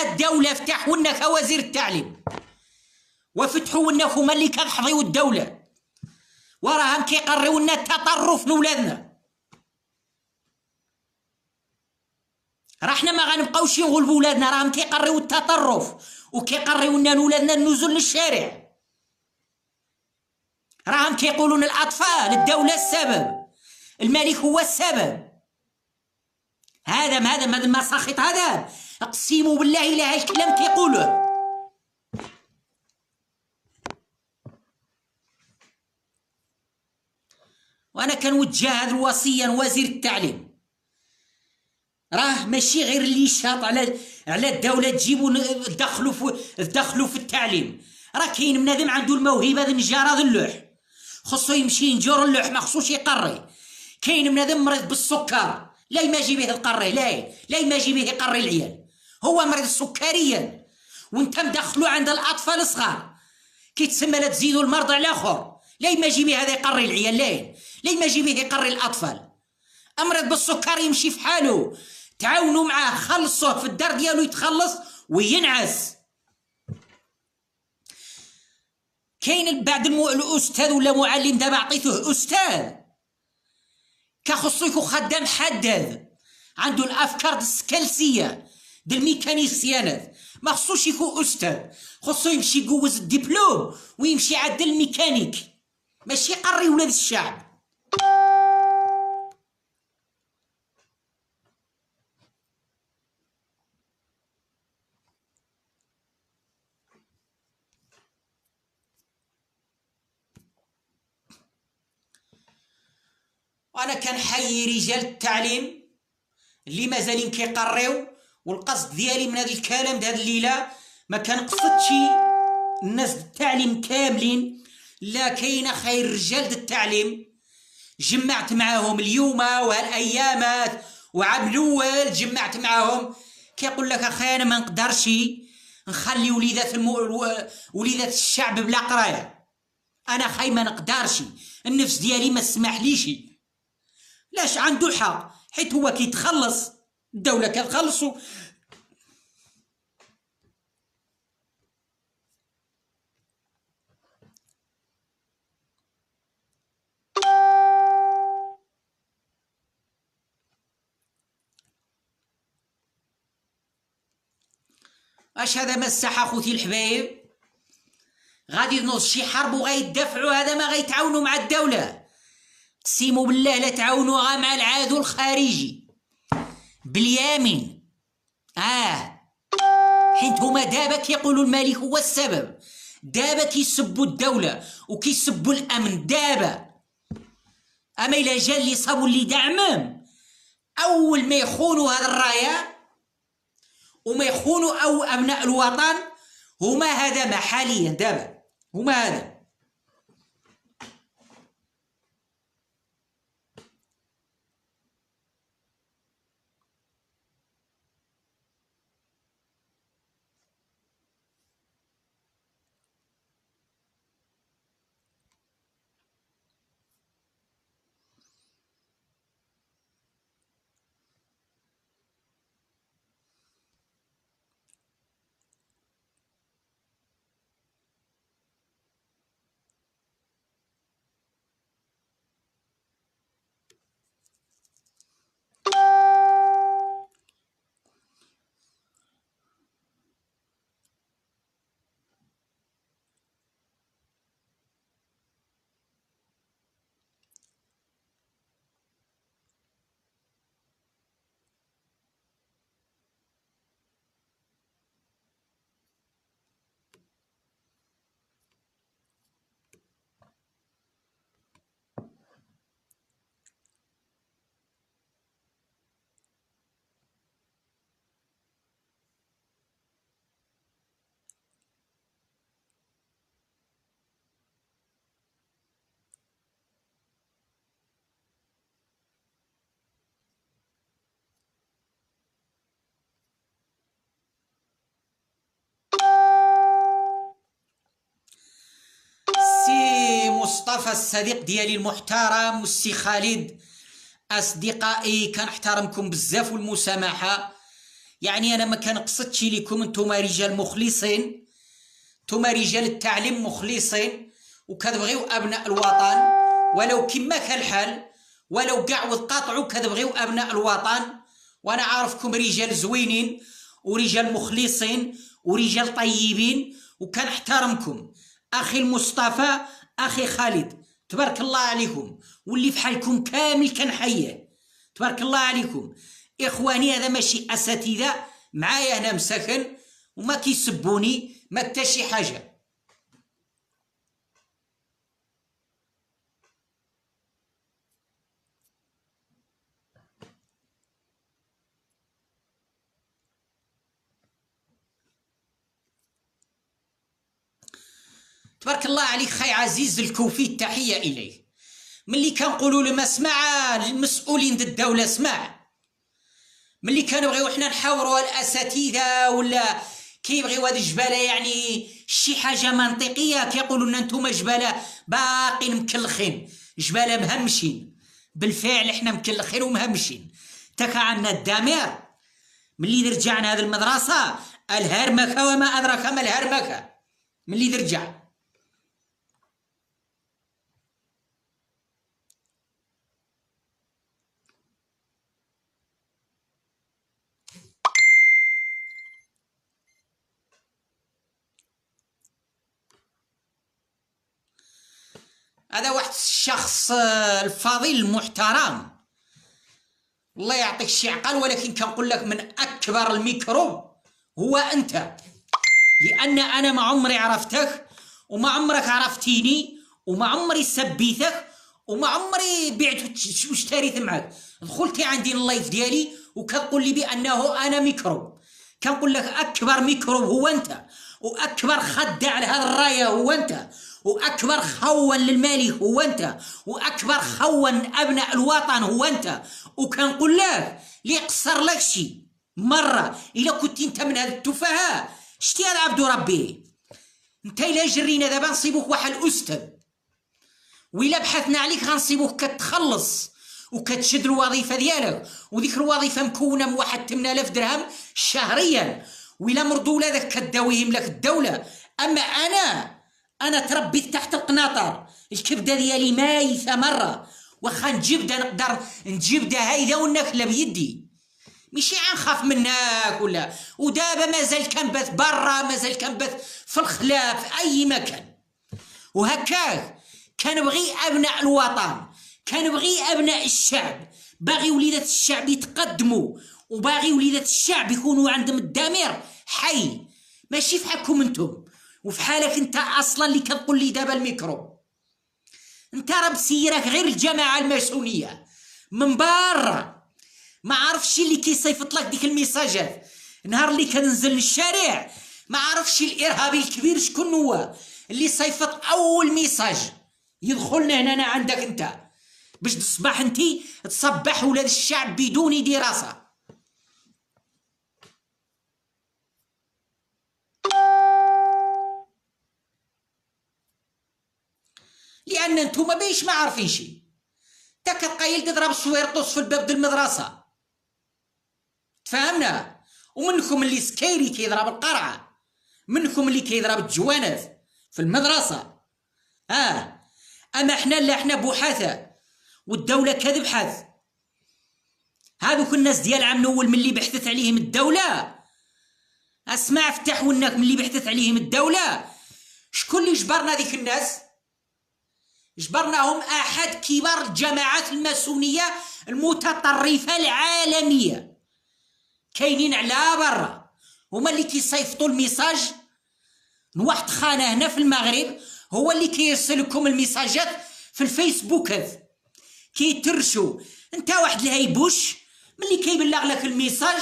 الدوله فتحوا لنا كوزير التعليم وفتحوا لنا هما اللي كنحظيو الدوله، وراهم كيقريو لنا التطرف لولادنا. راه حنا ما غنبقاوش نغلبوا ولادنا، راهم كيقريو التطرف وكيقريو لنا ولادنا النزول للشارع. راهم كيقولون الاطفال الدوله السبب، الملك هو السبب. هذا المساخط هذا اقسم بالله الا هالكلام كيقولوه. وانا كنوجه هذه الوصيه لوزير التعليم، راه ماشي غير اللي شاط على الدوله تجيبوا دخلوا في التعليم، راه كاين بنادم عنده الموهبه د النجار هذا اللوح، خصو يمشي ينجر اللوح، ما خصوش يقري. كاين بنادم مريض بالسكر، لا ما يجي به القري، لا ما يجي به يقري العيال، هو مريض سكريا وانت مدخلو عند الاطفال الصغار، كيتسمى لا تزيدوا المرضى على اخر، لا ما يجي به هذا يقري العيال، لا ما يجي به يقري الاطفال. امرض بالسكر يمشي في حاله، تعاونوا معاه، خلصوه في الدار ديالو يتخلص وينعس. كاين بعد الاستاذ ولا معلم دابا عطيتوه استاذ كخصو يكون خدام حداد، عنده الافكار السكالسيه ديال الميكانيسيانات، ما خصوش يكون استاذ، خصو يمشي يجوز الدبلوم ويمشي يعدل الميكانيك، ماشي يقري ولاد الشعب. وانا كنحيي رجال التعليم اللي مازالين كيقريو، والقصد ديالي من هذا الكلام هذه الليله ما كنقصدش الناس التعليم كاملين، لا كاينه خير رجال التعليم جمعت معاهم اليوم وهالايامات وعام الاول جمعت معاهم، كيقول لك اخي انا ما نقدرش نخلي وليدات الشعب بلا قرايه، انا خاي ما نقدرش، النفس ديالي ما تسمحليش. لاش عنده حق، حيت هو كيتخلص، الدوله كتخلصو. اش هذا ما الساحه خوتي الحبايب، غادي ينوض شي حرب وغيدافعوا، هذا ما غيتعاونوا مع الدوله، قسموا بالله لا تعاونوا غا مع العدو الخارجي باليمين، حيت هما دابا كيقولوا الملك هو السبب، دابا كيسبوا الدوله وكيسبوا الامن دابا. اما الا جا اللي صابوا اللي دعمهم، اول ما يخونوا هذا الرايه وما يخونوا او ابناء الوطن، هما هذا ما حاليا دابا، هما هذا. مصطفى الصديق ديالي المحترم والسي خالد، اصدقائي كنحترمكم بزاف والمسامحه، يعني انا ما كنقصدش لكم، نتوما رجال مخلصين، نتوما رجال التعليم مخلصين وكتبغيو ابناء الوطن، ولو كما كان الحال، ولو كاع وتقاطعوا كتبغيو ابناء الوطن، وانا عارفكم رجال زوينين ورجال مخلصين ورجال طيبين وكنحترمكم. اخي المصطفى، اخي خالد، تبارك الله عليكم، واللي فحالكم كامل كنحييه، تبارك الله عليكم. اخواني هذا ماشي اساتذه معايا هنا مساكن وما كيسبوني ما حتى شي حاجه. تبارك الله عليك خاي عزيز الكوفي، التحية إليه. ملي كنقولوا له ما اسمع المسؤولين د الدولة، اسمع ملي كنبغيو حنا نحاوروا الأساتذة ولا كيبغيو هاد الجبالة يعني شي حاجة منطقية، كيقولوا لنا نتوما جبالة باقين مكلخين، جبالة مهمشين. بالفعل حنا مكلخين ومهمشين. تكا عندنا الدمير ملي رجعنا هذه المدرسة الهرمكة، وما أدراك ما الهرمكة. ملي رجع هذا واحد الشخص الفضيل المحترم، الله يعطيك الشي عقل، ولكن كنقول لك من أكبر الميكروب هو أنت. لأن أنا ما عمري عرفتك وما عمرك عرفتيني وما عمري سبيتك وما عمري بعت واشتريت معك. دخلتي عندي اللايف ديالي وكتقول لي بأنه أنا ميكروب. كنقول لك أكبر ميكروب هو أنت، وأكبر خدع لهذا الراية هو أنت، وأكبر خون للمالك هو أنت، وأكبر خون أبناء الوطن هو أنت. وكنقول لك لي قصر لك شي مرة إلا كنت أنت من هاد التفاهة. شتي هذا عبدو ربي، أنت إلا جرينا دابا نصيبوك واحد الأستاذ، وإلا بحثنا عليك غنصيبوك كتخلص وكتشد الوظيفة ديالك، وديك الوظيفة مكونة من واحد 8000 درهم شهريا، وإلا مرضو ولادك كداويهم لك الدولة. أما أنا تربيت تحت القناطر، الكبدة ديالي مايثة مرة، واخا نجبدها نقدر نجبدها هايده وناكلها بيدي، ماشي عنخاف منك ولا. ودابا مازال كنبث برا، مازال كنبث في الخلا في أي مكان. وهكاك كنبغي أبناء الوطن، كنبغي أبناء الشعب، باغي وليدات الشعب يتقدموا، وباغي وليدات الشعب يكونوا عندهم الضمير حي، ماشي فحالكم انتم وفي حالك انت اصلا اللي كتقول لي دابا الميكرو. انت راه بسيرك غير الجماعه الماسونيه من برا، ما عرفش اللي كيصيفط لك ديك الميساجات. نهار اللي كننزل للشارع ما عرفش الارهابي الكبير شكون هو اللي صيفط اول ميساج يدخلنا هنا عندك انت، باش تصبح انت تصبح ولاد الشعب بدون دراسه. لان نتوما باش ما عارفين شي. تا كتقايل تضرب الصويرطوس في الباب د المدرسه، تفهمنا؟ ومنكم اللي سكيري كيضرب القرعه، منكم اللي كيضرب الجوانات في المدرسه. اما حنا لا، حنا بحثاء والدوله كتبحث. هذوك الناس ديال عام الاول ملي بحثت عليهم الدوله، اسمع افتح ونك، ملي بحثت عليهم الدوله شكون اللي جبرنا ديك الناس؟ جبرناهم احد كبار الجماعات الماسونيه المتطرفه العالميه، كاينين على برا، هما اللي كيصيفطوا الميساج من واحد خانه هنا في المغرب، هو اللي كيرسل لكم الميساجات في الفيسبوك. هذا كيترشوا انت واحد الهيبوش ملي كيبلغ لك الميساج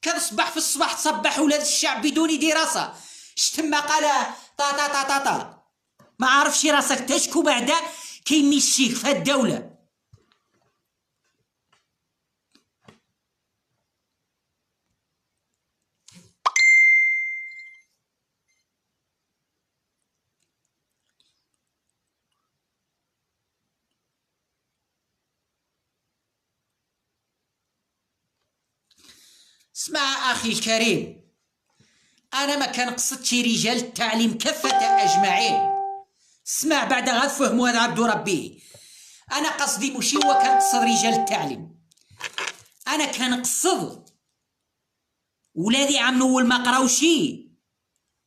كتصبح في الصباح تصبح ولاد الشعب بدون دراسه. شتما قال طا طا طا طا طا، ما عارفش راسك تشكو بعدا كيمشيك في الدوله. اسمع اخي الكريم، انا ما كنقصدش رجال التعليم كافه اجمعين. اسمع بعد غتفهموا هذا عبدو ربي. انا قصدي ماشي هو كنقصد رجال التعليم، انا كنقصد ولادي عام الاول ما قراوشي،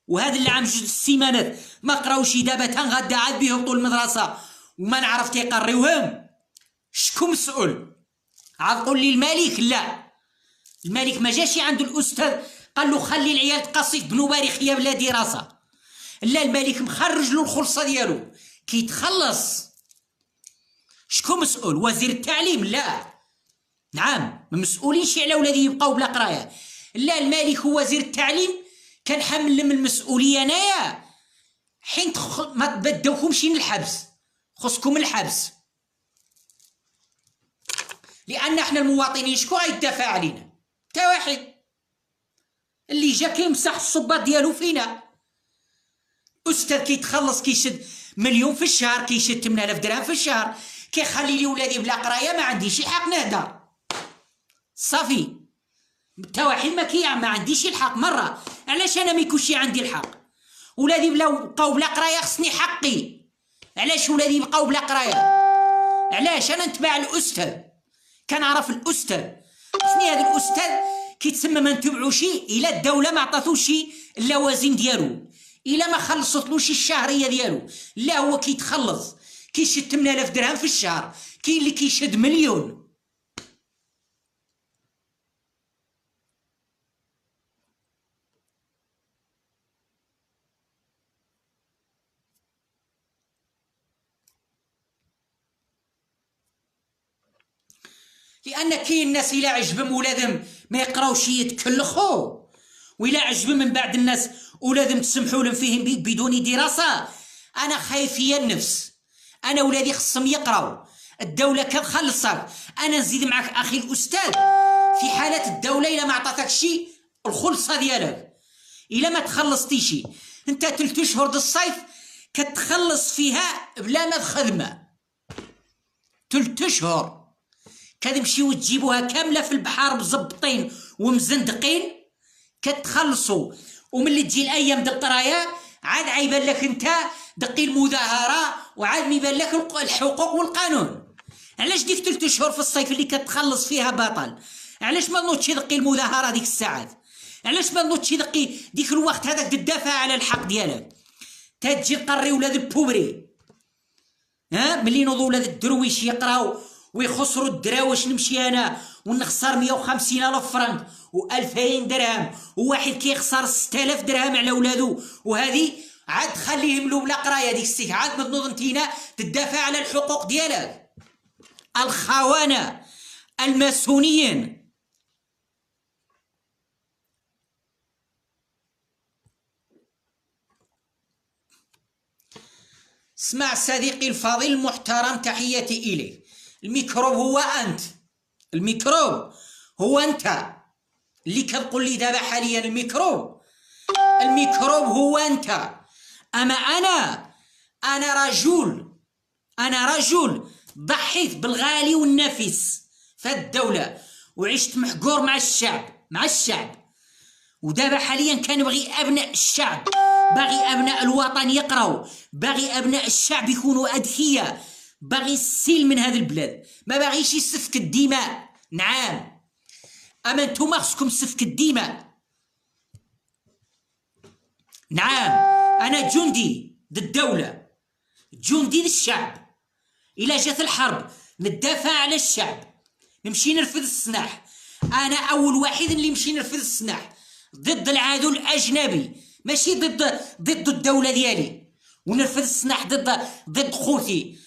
وهذا اللي عام جوج السيمانات ما قراوشي، دابا تنغدا عاد بيهم طول المدرسه وما نعرف تيقريوهم. شكون مسؤول؟ عاد قول لي الملك؟ لا، الملك ما جاش عنده الاستاذ قال له خلي العيال تقصي في بنو باريخيه بلا دراسه. لا، الملك مخرج له الخلصه ديالو كيتخلص. شكون مسؤول؟ وزير التعليم؟ لا، نعم ما مسؤولينش على ولادي يبقاو بلا قرايه. لا، الملك هو وزير التعليم، كان حمل من المسؤوليه انايا حين ما بدوكمش الحبس، خصكم الحبس، لان احنا المواطنين شكون غيدافع علينا؟ تا واحد. اللي جا كيمسح الصباط ديالو فينا. استاذ كيتخلص كيشد مليون في الشهر، كيشد 8000 درهم في الشهر، كيخلي لي ولادي بلا قرايه، ما عنديش الحق نهدر. صافي، تا واحد ما عنديش الحق مره. علاش انا ما يكونش عندي الحق؟ ولادي بقاو بلا قرايه، خصني حقي. علاش ولادي بقاو بلا قرايه؟ علاش؟ انا نتبع الاستاذ، كنعرف الاستاذ، خصني هذا الاستاذ كيتسمى ما نتبعوش الا الدوله ما عطاتوش اللوازم ديالو، الا ما خلصتلوش الشهريه ديالو. لا، هو كيتخلص، كيشد 8000 درهم في الشهر، كاين اللي كيشد مليون. لان كاين الناس الا عجبهم ولادهم ما يقراوش يتكلخوا، وإلا عجبهم من بعد الناس ولادهم تسمحوا لهم فيهم بدون دراسه. انا خايفيه النفس، انا ولادي خصهم يقراو، الدوله كتخلصك. انا نزيد معك اخي الاستاذ، في حاله الدوله الا ما عطاتكش الخلصه ديالك، الا ما تخلصتيش انت 3 اشهر د الصيف كتخلص فيها بلا ما خدمه. 3 اشهر كتمشيو تجيبوها كامله في البحر مزبطين ومزندقين، كتخلصوا. وملي تجي الايام د القرايه عاد عيبان لك انت دقي المظاهره، وعاد ميبان لك الحقوق والقانون. علاش ديك 3 اشهر في الصيف اللي كتخلص فيها بطل؟ علاش ما نوضش دقي المظاهره ديك الساعات؟ علاش ما نوضش دقي ديك الوقت هذاك تدافع على الحق ديالك؟ تجي تقري ولاد البوبري، ملي نوضوا ولاد الدرويش يقراو ويخسروا الدراوش، نمشي انا ونخسر 150,000 فرنك و2000 درهم، وواحد كيخسر 6000 درهم على ولادو، وهذه عاد تخليهم له بلا قرايه. ديك السيك عاد تنوض انتينا تدافع على الحقوق ديالك. الخونه الماسونيين. اسمع صديقي الفاضل المحترم، تحياتي اليك. الميكروب هو انت، الميكروب هو انت اللي كتقول لي دابا حاليا. الميكروب هو انت. اما انا رجل ضحيت بالغالي والنفيس في الدوله، وعشت محقور مع الشعب. ودابا حاليا كنبغي ابناء الشعب، باغي ابناء الوطن يقراو، باغي ابناء الشعب يكونوا اذكياء، باغي السلم من هذا البلاد، ما باغيش يسفك الدماء. نعم، اما نتوما خصكم سفك الدماء. نعم، انا جندي ضد الدوله، جندي للشعب. الا جات الحرب ندافع على الشعب، نمشي نرفد السلاح. انا اول واحد اللي نمشي نرفد السلاح ضد العدو الاجنبي، ماشي ضد الدوله ديالي، ونرفد السلاح ضد خوتي،